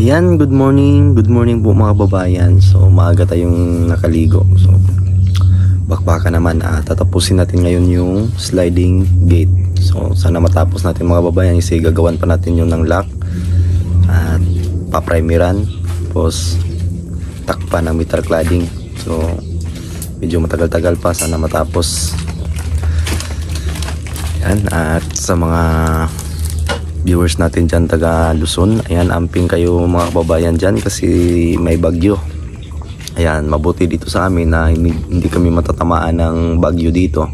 Ayan, good morning po mga babayan. So maaga tayong nakaligo. So bakbaka naman, tatapusin natin ngayon yung sliding gate. So sana matapos natin mga babayan, kasi gagawan pa natin yung ng lock at paprimeran, tapos takpan ng metal cladding. So medyo matagal-tagal pa, sana matapos. Ayan, at sa mga viewers natin dyan taga Luzon, ayan, amping kayo mga kababayan dyan kasi may bagyo. Ayan, mabuti dito sa amin na hindi kami matatamaan ng bagyo dito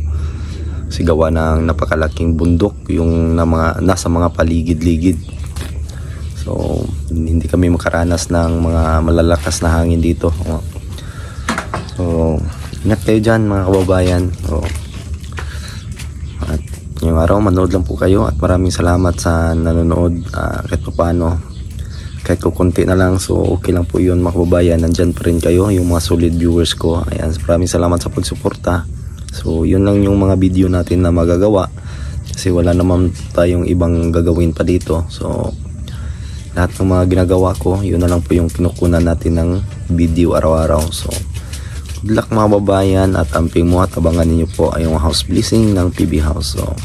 kasi gawa ng napakalaking bundok yung nasa mga paligid-ligid. So hindi kami makaranas ng mga malalakas na hangin dito. So ingat kayo dyan mga kababayan. So, ngayong araw manood lang po kayo at maraming salamat sa nanonood. Kahit pa paano, kahit kukunti na lang, so okay lang po yun mga kababayan. Nandyan pa rin kayo, yung mga solid viewers ko. Ayan, maraming salamat sa pagsuporta. So yun lang yung mga video natin na magagawa kasi wala naman tayong ibang gagawin pa dito. So lahat ng mga ginagawa ko, yun na lang po yung kinukunan natin ng video araw-araw. So good luck mga babayan at amping mo at abangan ninyo po ay yung house blessing ng PB House. So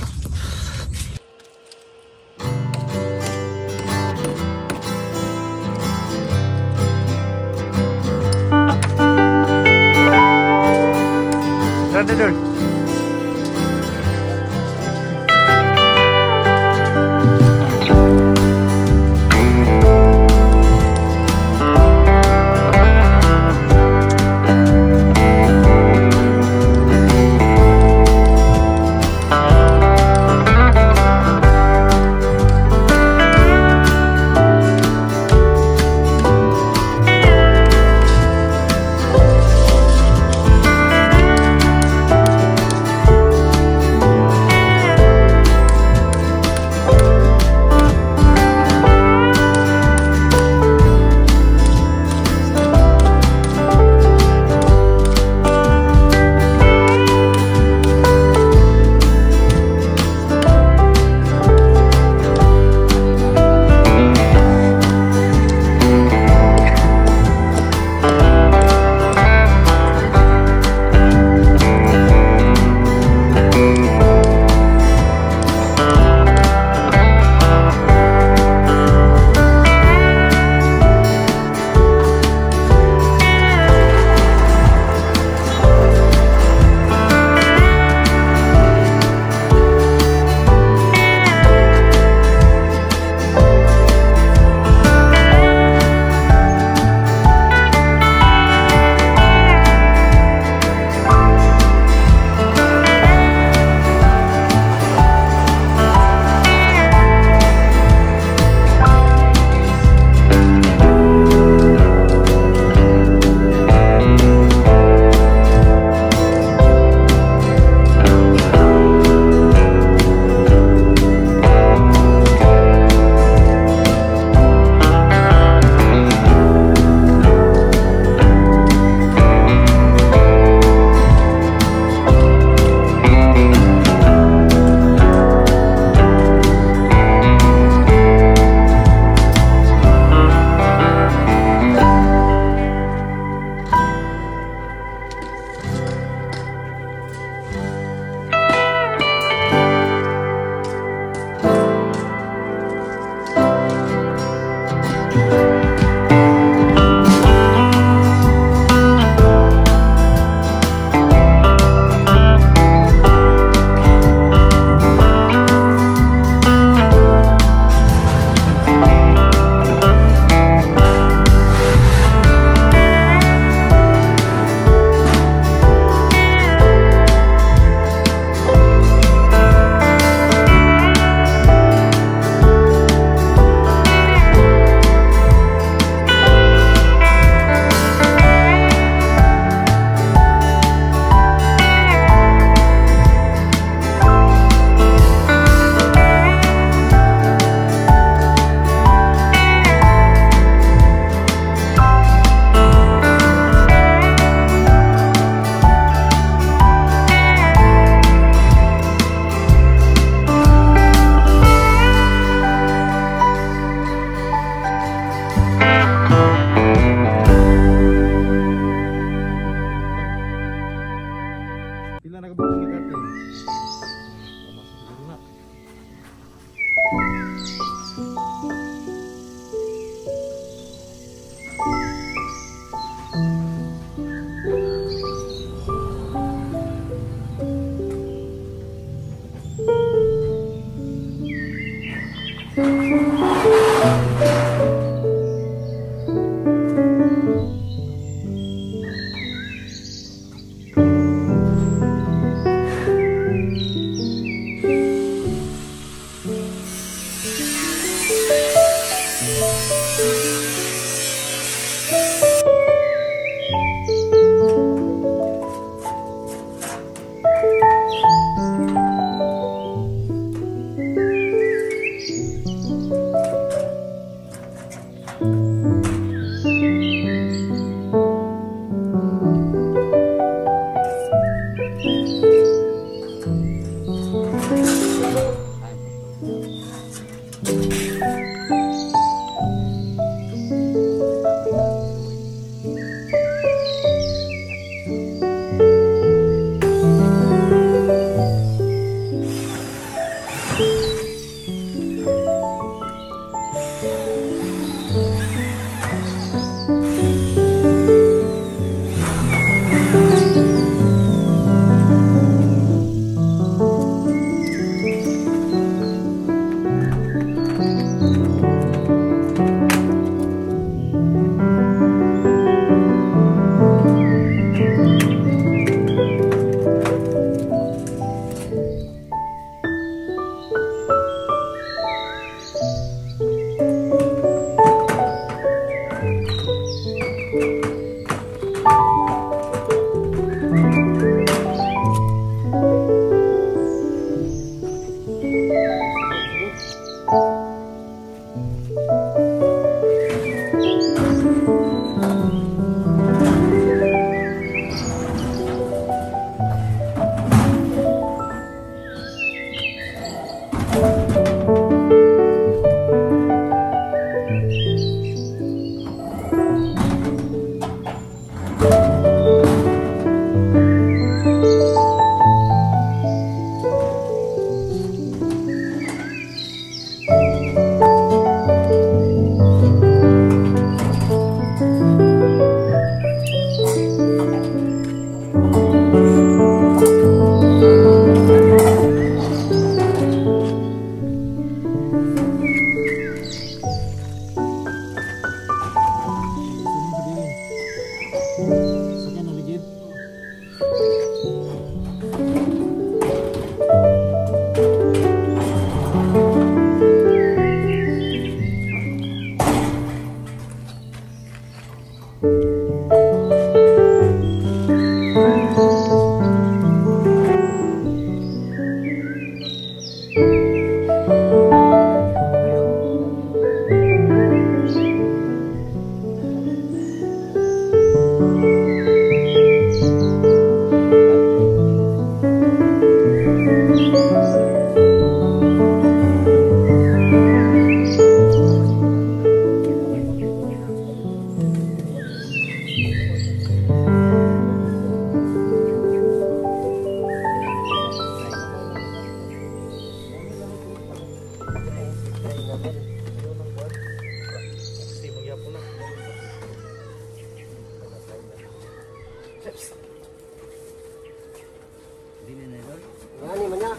Ngani man niya.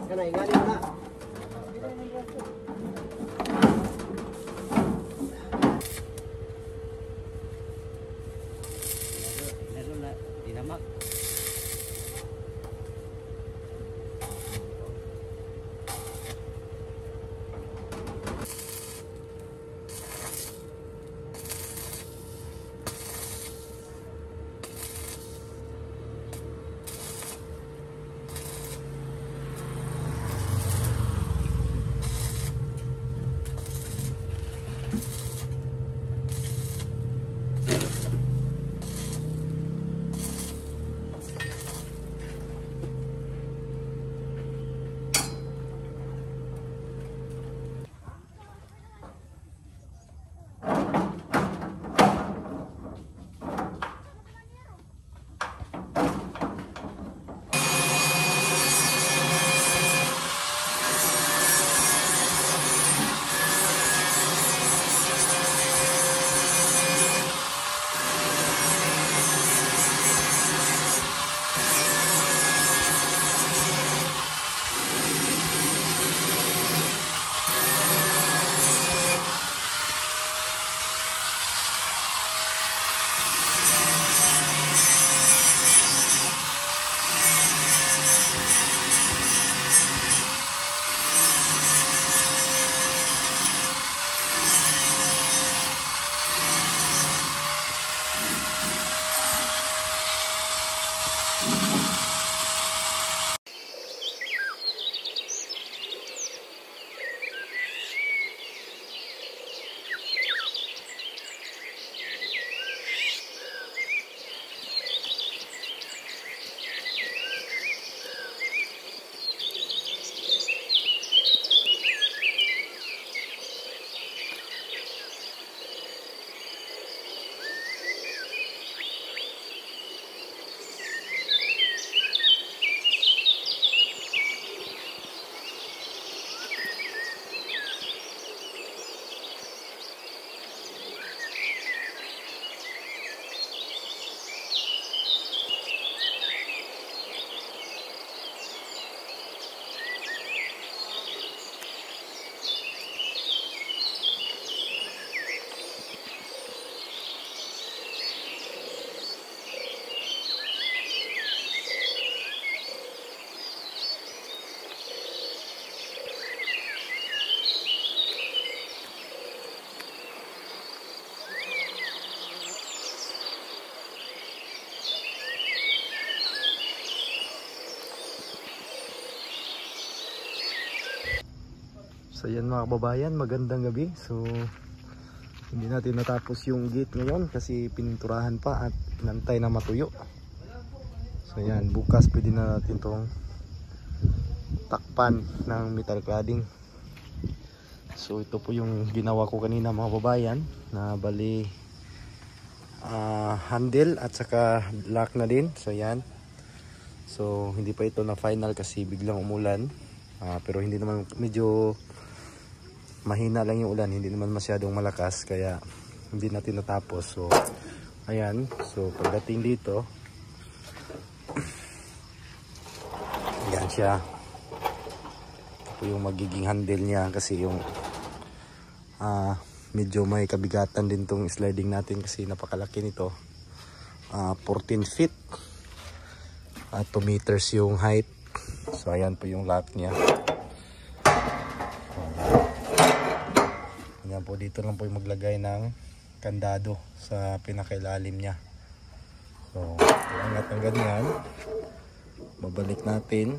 Kanay, ngani man na. Meron na, dinamak. So yan mga kababayan, magandang gabi. So hindi natin natapos yung gate ngayon kasi pininturahan pa at nantay na matuyo. So yan, bukas pwede na natin tong takpan ng metal cladding. So ito po yung ginawa ko kanina mga kababayan, na bali handle at saka lock na din. So yan. So hindi pa ito na final kasi biglang umulan. Pero hindi naman, medyo mahina lang yung ulan, hindi naman masyadong malakas kaya hindi natin natapos. So ayan, so pagdating dito yan siya. Ito yung magiging handle niya kasi yung medyo may kabigatan din tong sliding natin kasi napakalaki nito. 14 feet at 2 meters yung height. So ayan po yung lock niya. Ayan po, dito lang po yung maglagay ng kandado sa pinakailalim niya. So angat ng ganyan, babalik natin.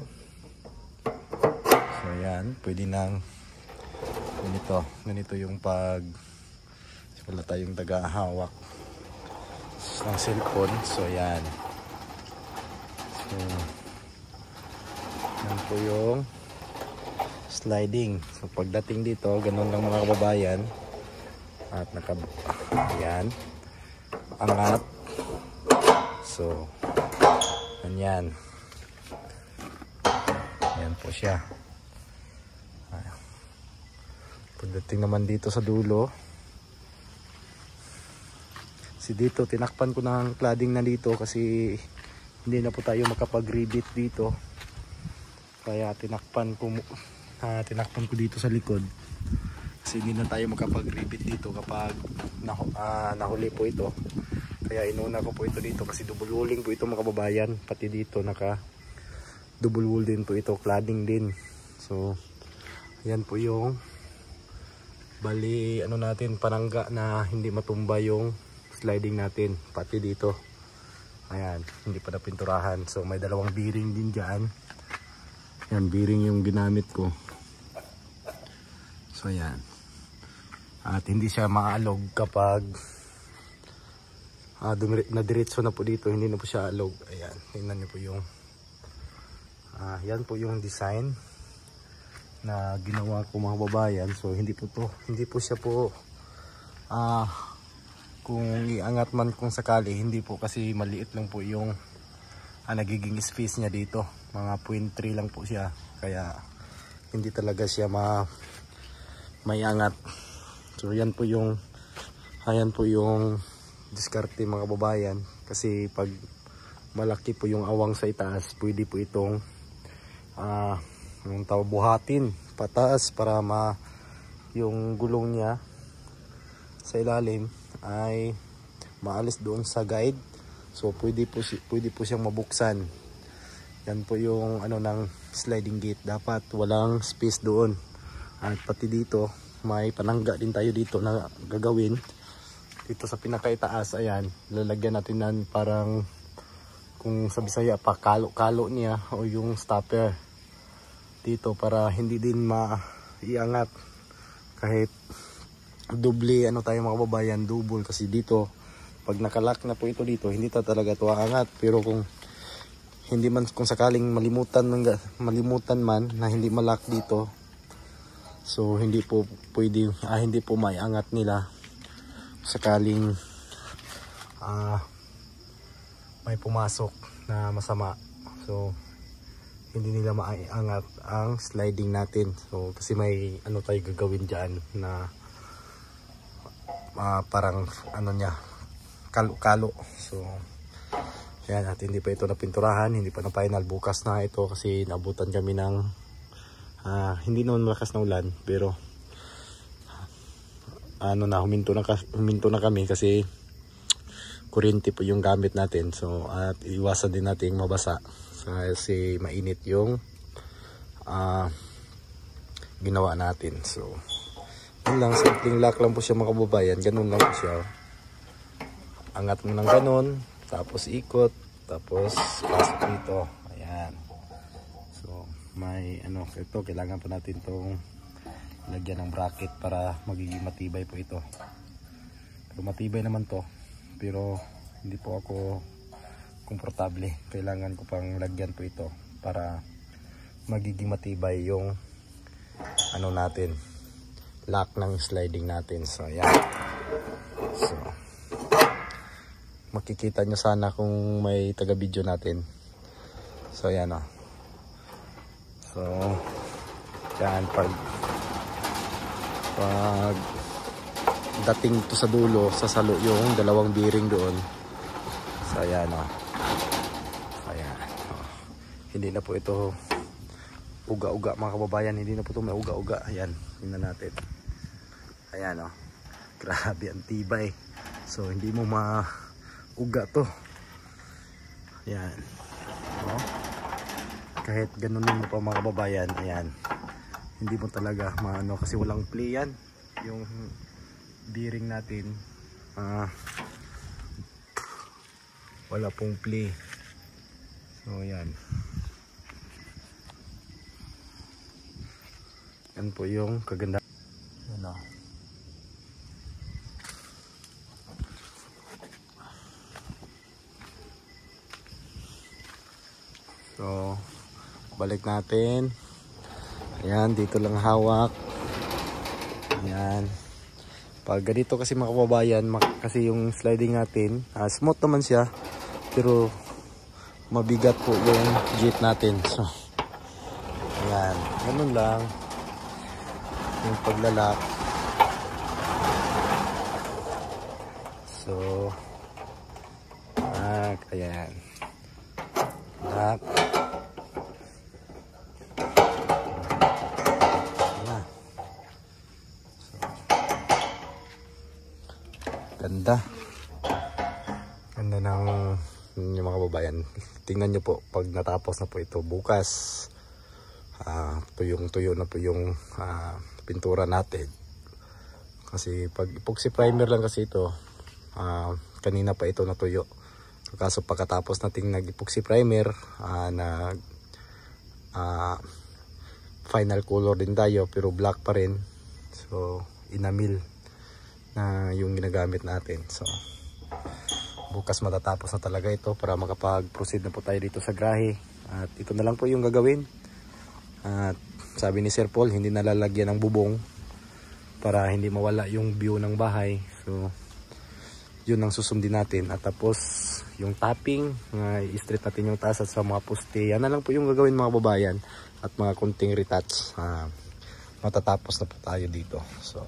So ayan, pwede nang ganito yung pag wala tayong tagahawak ng cellphone. So ayan, so yan po yung sliding. So pagdating dito, ganun lang mga kababayan. At ayan, angat. So ganyan. Ayan po siya. Pagdating naman dito sa dulo, dito tinakpan ko ng cladding na dito kasi hindi na po tayo makapag-rivet dito. Kaya tinakpan ko dito sa likod kasi hindi na tayo makapag-rivet dito kapag nahuli po ito. Kaya inuna ko po ito dito kasi double walling po ito mga kababayan. Pati dito naka double wall din po ito, cladding din. So ayan po yung bali natin, panangga na hindi matumba yung sliding natin. Pati dito ayan, hindi pa napinturahan. So may dalawang bearing din dyan. Yan, bearing yung ginamit ko. So yan. At hindi siya maalog kapag nadiretso na po dito, hindi na po siya alog. Ayan, tingnan niyo po yung yan po yung design na ginawa ko mga babayan. So hindi po siya po kung iangat man kung sakali, hindi po kasi maliit lang po yung nagiging space niya dito. Mga 0.3 lang po siya. Kaya hindi talaga siya may angat. So yan po yung diskarte mga babayan. Kasi pag malaki po yung awang sa itaas, pwede po itong buhatin pataas para yung gulong niya sa ilalim ay maalis doon sa guide. So pwede po siyang mabuksan. Yan po yung ng sliding gate. Dapat walang space doon. At pati dito may panangga din tayo dito na gagawin. Dito sa pinakaitaas, ayan, lalagyan natin ng parang, kung sa Bisaya pa, kalo niya o yung stopper dito para hindi din maiangat kahit doble tayo mga kababayan, double. Kasi dito pag nakalock na po ito dito, hindi talaga ito aangat. Pero kung sakaling malimutan man na hindi malock dito, so hindi po pwede, hindi po maiangat nila sakaling may pumasok na masama. So hindi nila maiangat ang sliding natin. So kasi may tayo gagawin dyan na parang kalo. So yan, at hindi pa ito napinturahan, hindi pa na final. Bukas na ito kasi nabutan kami ng hindi naman malakas na ulan, pero huminto na kami kasi kuryente po yung gamit natin. So at iwasan din natin mabasa kasi mainit yung ginawa natin. So yun lang, simpleng lock lang po siya mga kababayan. Ganun lang po siya. Angat mo ng ganun, tapos ikot, tapos pasok dito. Ayan. So may ito, kailangan pa natin tong lagyan ng bracket para magiging matibay po ito. So, matibay naman to, pero hindi po ako komportable. Kailangan ko pang lagyan po ito para magiging matibay yung ano natin, lock ng sliding natin. So ayan. So makikita nyo sana kung may taga video natin. So ayan o. So yan, pag dating to sa dulo, sasalo yung dalawang bearing doon. So ayan o. Ayan o. Hindi na po ito uga-uga mga kababayan, hindi na po ito may uga-uga. Ayan, tingnan natin. Ayan o. Grabe ang tibay. So hindi mo uga to. Ayan. O. Kahit ganunin mo pa mga kababayan, ayan, hindi mo talaga maano kasi walang play yan. Yung bearing natin wala pong play. So ayan. Yan po yung kaganda. Yan o. So balik natin. Ayan, dito lang hawak. Ayan. Pag ganito kasi mga kababayan, kasi yung sliding natin, smooth naman siya, pero mabigat po yung jeep natin. So ayan, ganun lang yung paglalak. So ayan, lock. Ayan. So, ganda ng yung mga kababayan. Tingnan nyo po pag natapos na po ito bukas. Tuyong-tuyo na po yung pintura natin. Kasi pag epoxy primer lang kasi ito, kanina pa ito natuyo. Kaso pagkatapos nating nag-epoxy primer, final color din tayo pero black pa rin. So enamel na yung ginagamit natin. So bukas matatapos na talaga ito para makapag-proceed na po tayo dito sa grahe. At ito na lang po yung gagawin. At sabi ni Sir Paul, hindi nalalagyan ng bubong para hindi mawala yung view ng bahay. So yun ang susundin natin. At tapos yung topping, i-straight natin yung taas at sa mga poste. Yan na lang po yung gagawin mga babayan. At mga kunting retouch. Matatapos na po tayo dito. So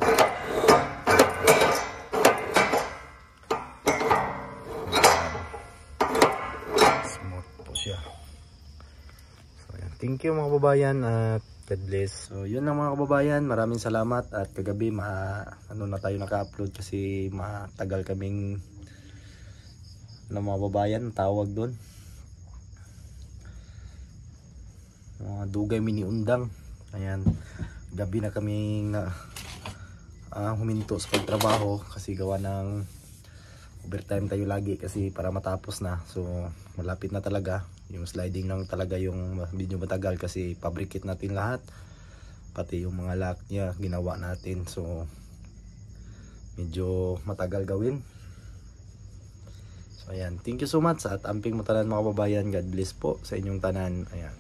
smooth po siya. So yan. Thank you mga babayan at God bless. So yun lang mga kababayan, maraming salamat. At kagabi na tayo naka-upload kasi matagal kaming mga babayan tawag doon, mga dugay mini undang. Ayan, gabi na kaming huminto sa pagtrabaho kasi gawa ng overtime tayo lagi kasi para matapos na. So malapit na talaga. Yung sliding lang talaga yung medyo matagal kasi fabricate natin lahat, pati yung mga lock niya ginawa natin. So medyo matagal gawin. So ayan, thank you so much at amping mo tanan mga kababayan. God bless po sa inyong tanan. Ayan.